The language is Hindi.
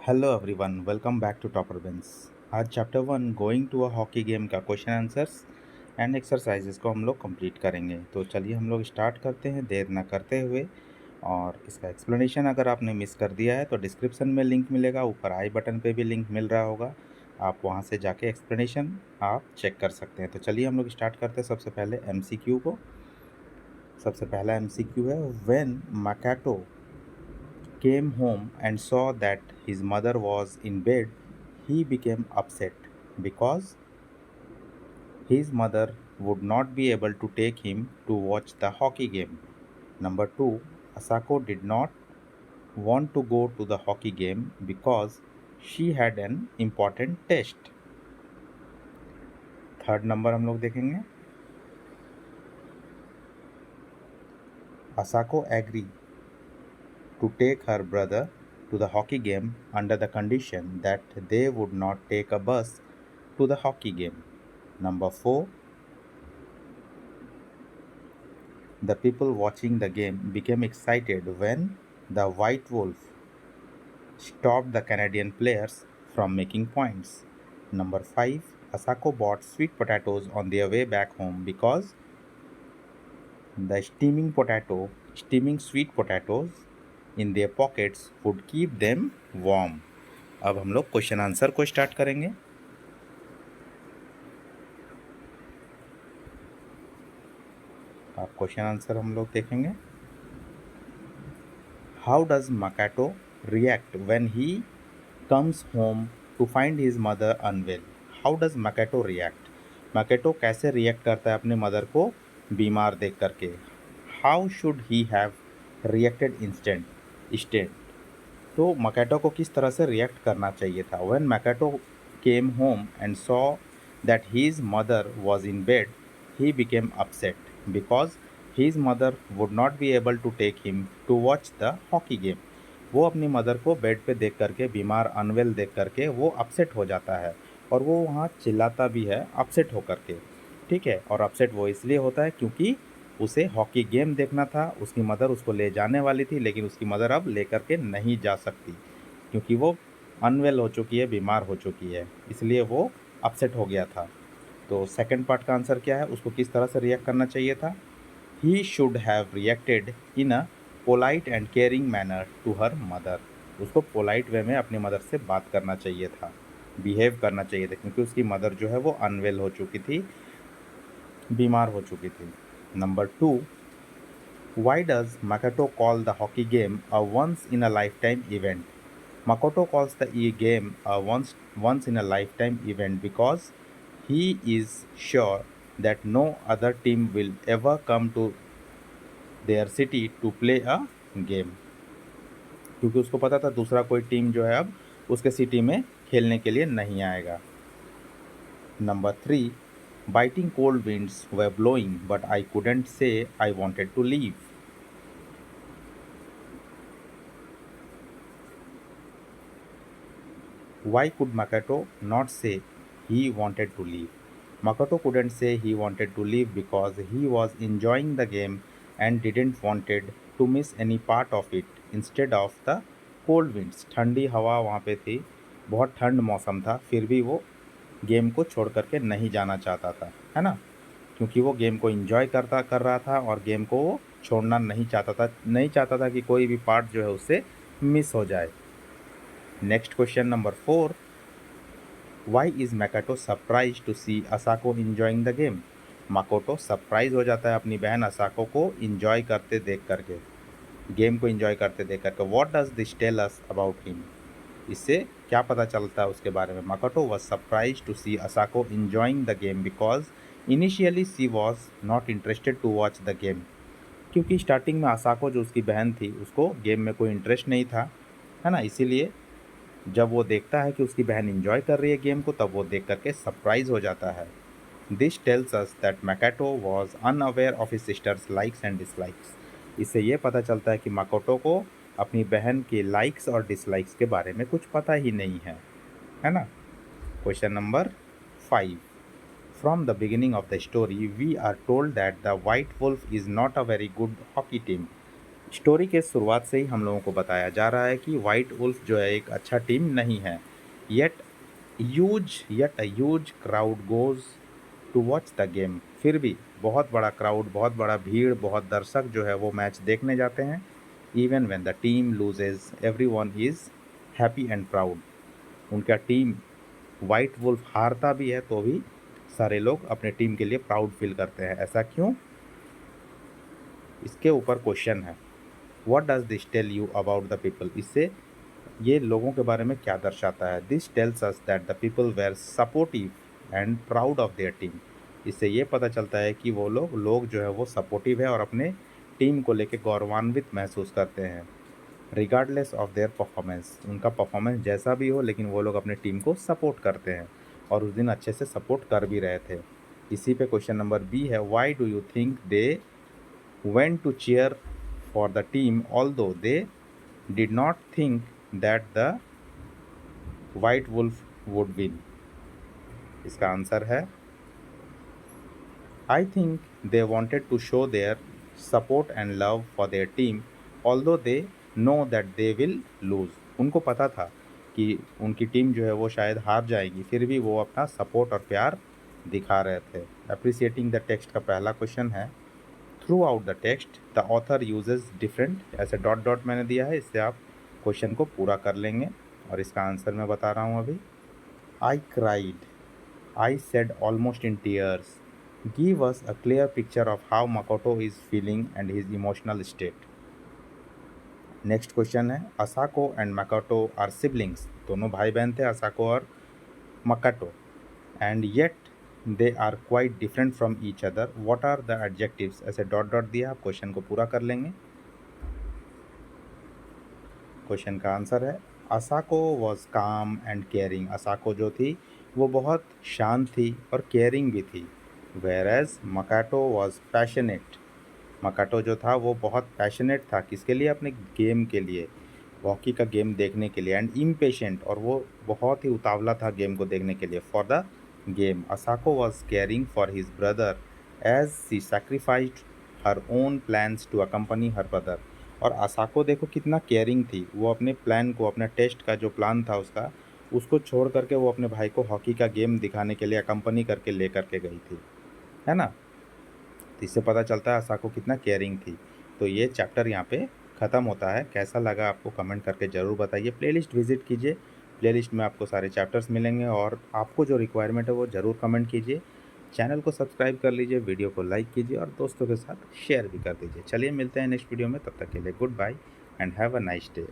Hello everyone, welcome back to topper bench. आज chapter 1 going to a hockey game का क्वेश्चन आंसर्स एंड एक्सरसाइजेस को हम लोग कंप्लीट करेंगे। तो चलिए हम लोग स्टार्ट करते हैं देर ना करते हुए। और इसका एक्सप्लेनेशन अगर आपने मिस कर दिया है तो डिस्क्रिप्शन में लिंक मिलेगा, ऊपर आई बटन पे भी लिंक मिल रहा होगा, आप वहाँ से जाके एक्सप्लेनेशन आप चेक कर सकते हैं। तो चलिए हम लोग स्टार्ट करते हैं सबसे पहले MCQ को। सबसे पहला MCQ है, when मैकाटो came home and saw that his mother was in bed, he became upset because his mother would not be able to take him to watch the hockey game. Number 2, Asako did not want to go to the hockey game because she had an important test. Third number हम लोग देखेंगे, Asako agreed to take her brother to the hockey game under the condition that they would not take a bus to the hockey game. Number 4, the people watching the game became excited when the White Wolf stopped the Canadian players from making points. Number 5, Asako bought sweet potatoes on their way back home because the steaming sweet potatoes in their pockets would keep them warm. अब हम लोग क्वेश्चन आंसर को स्टार्ट करेंगे। आप क्वेश्चन आंसर हम लोग देखेंगे। How does Makoto react when he comes home to find his mother unwell? How does Makoto react? Makoto कैसे रिएक्ट करता है अपने मदर को बीमार देख करके? How should he have reacted instant? तो मकैटो को किस तरह से रिएक्ट करना चाहिए था? When Makoto came home and saw that his mother was in bed, he became upset because his mother would not be able to take him to watch the hockey game. वो अपनी मदर को बेड पे देख करके, बीमार अनवेल देख करके वो अपसेट हो जाता है और वो वहाँ चिल्लाता भी है अपसेट होकर के। ठीक है, और अपसेट वो इसलिए होता है क्योंकि उसे हॉकी गेम देखना था, उसकी मदर उसको ले जाने वाली थी, लेकिन उसकी मदर अब लेकर के नहीं जा सकती क्योंकि वो अनवेल हो चुकी है, बीमार हो चुकी है, इसलिए वो अपसेट हो गया था। तो सेकंड पार्ट का आंसर क्या है, उसको किस तरह से रिएक्ट करना चाहिए था? He should have reacted in a polite and caring manner to her mother. उसको पोलाइट वे में अपनी मदर से बात करना चाहिए था, बिहेव करना चाहिए था, क्योंकि उसकी मदर जो है वो अनवेल हो चुकी थी, बीमार हो चुकी थी। Number 2, why does Makoto call the hockey game a once in a lifetime event? Makoto calls the game a once in a lifetime event because he is sure that no other team will ever come to their city to play a game. क्योंकि उसको पता था दूसरा कोई टीम जो है अब उसके सिटी में खेलने के लिए नहीं आएगा। Number 3, biting cold winds were blowing but I couldn't say I wanted to leave. Why could Makoto not say he wanted to leave? Makoto couldn't say he wanted to leave because he was enjoying the game and didn't wanted to miss any part of it instead of the cold winds. ठंडी हवा वहाँ पे थी, बहुत ठंड मौसम था, फिर भी वो गेम को छोड़ करके नहीं जाना चाहता था, है ना? क्योंकि वो गेम को एंजॉय कर रहा था और गेम को वो छोड़ना नहीं चाहता था कि कोई भी पार्ट जो है उससे मिस हो जाए। Next question number 4, why is Makoto surprise to see Asako enjoying the game? Makoto surprise हो जाता है अपनी बहन असाको को इंजॉय करते देख करके, गेम को इंजॉय करते देख करके। What does this tell us about him? इससे क्या पता चलता है उसके बारे में? Makoto was surprise to see Asako enjoying the game because initially she was not interested to watch the game. क्योंकि स्टार्टिंग में असाको जो उसकी बहन थी उसको गेम में कोई इंटरेस्ट नहीं था, है ना? इसीलिए जब वो देखता है कि उसकी बहन इंजॉय कर रही है गेम को, तब वो देख करके सरप्राइज हो जाता है। This tells us that Makoto was unaware of his sister's likes and dislikes. इससे ये पता चलता है कि माकोटो को अपनी बहन के लाइक्स और डिसलाइक्स के बारे में कुछ पता ही नहीं है ना? Question number 5, from the beginning of the story we are told that the white wolf is not a very good hockey team. Story के शुरुआत से ही हम लोगों को बताया जा रहा है कि वाइट वुल्फ जो है एक अच्छा टीम नहीं है। Yet a huge crowd goes to watch the game. फिर भी बहुत बड़ा क्राउड, बहुत बड़ा भीड़, बहुत दर्शक जो है वो मैच देखने जाते हैं। Even when the team loses everyone is happy and proud. उनका टीम वाइट वुल्फ हारता भी है तो भी सारे लोग अपने टीम के लिए प्राउड फील करते हैं। ऐसा क्यों? इसके ऊपर क्वेश्चन है, what does this tell you about the people? इससे ये लोगों के बारे में क्या दर्शाता है? This tells us that the people were supportive and proud of their team. इससे ये पता चलता है कि वो लोग जो है वो सपोर्टिव है और अपने टीम को लेके गौरवान्वित महसूस करते हैं। रिगार्डलेस ऑफ देयर परफॉर्मेंस, उनका परफॉर्मेंस जैसा भी हो लेकिन वो लोग अपने टीम को सपोर्ट करते हैं और उस दिन अच्छे से सपोर्ट कर भी रहे थे। इसी पे क्वेश्चन नंबर बी है, why do you think they went to cheer for the team although they did not think that the white wolf would win? इसका आंसर है, I think they wanted to show their support and love for their team although they know that they will lose. उनको पता था कि उनकी टीम जो है वो शायद हार जाएगी, फिर भी वो अपना सपोर्ट और प्यार दिखा रहे थे। अप्रिसिएटिंग द टेक्स्ट का पहला क्वेश्चन है, through out the text the author uses different, ऐसे डॉट डॉट मैंने दिया है, इससे आप क्वेश्चन को पूरा कर लेंगे और इसका आंसर मैं बता रहा हूँ अभी। I cried, I said almost in tears. Give us a clear picture of how Makoto is feeling and his emotional state. Next question है, Asako and Makoto are siblings. दोनों भाई बहन थे, असाको और Makoto. And yet they are quite different from each other. What are the adjectives? ऐसे डॉट डॉट दिया, आप क्वेश्चन को पूरा कर लेंगे। क्वेश्चन का आंसर है, असाको वॉज काम एंड केयरिंग। असाको जो थी वो बहुत शांत थी और केयरिंग भी थी। Whereas Makoto was passionate. Makoto जो था वो बहुत पैशनेट था, किसके लिए? अपने गेम के लिए, हॉकी का गेम देखने के लिए। एंड इम्पेशेंट, और वो बहुत ही उतावला था गेम को देखने के लिए, for the game. Asako was caring for his brother as she sacrificed her own plans to accompany her brother. और असाको देखो कितना केयरिंग थी, वो अपने प्लान को, अपने टेस्ट का जो प्लान था उसका, उसको छोड़ करके वो अपने भाई को हॉकी का गेम दिखाने के लिए अकम्पनी करके ले करके गई थी, है ना। तो इससे पता चलता है असाको कितना केयरिंग थी। तो ये चैप्टर यहाँ पे ख़त्म होता है। कैसा लगा आपको कमेंट करके ज़रूर बताइए। प्लेलिस्ट विजिट कीजिए, प्लेलिस्ट में आपको सारे चैप्टर्स मिलेंगे और आपको जो रिक्वायरमेंट है वो ज़रूर कमेंट कीजिए। चैनल को सब्सक्राइब कर लीजिए, वीडियो को लाइक कीजिए और दोस्तों के साथ शेयर भी कर दीजिए। चलिए मिलते हैं नेक्स्ट वीडियो में, तब तक के लिए goodbye and have a nice day.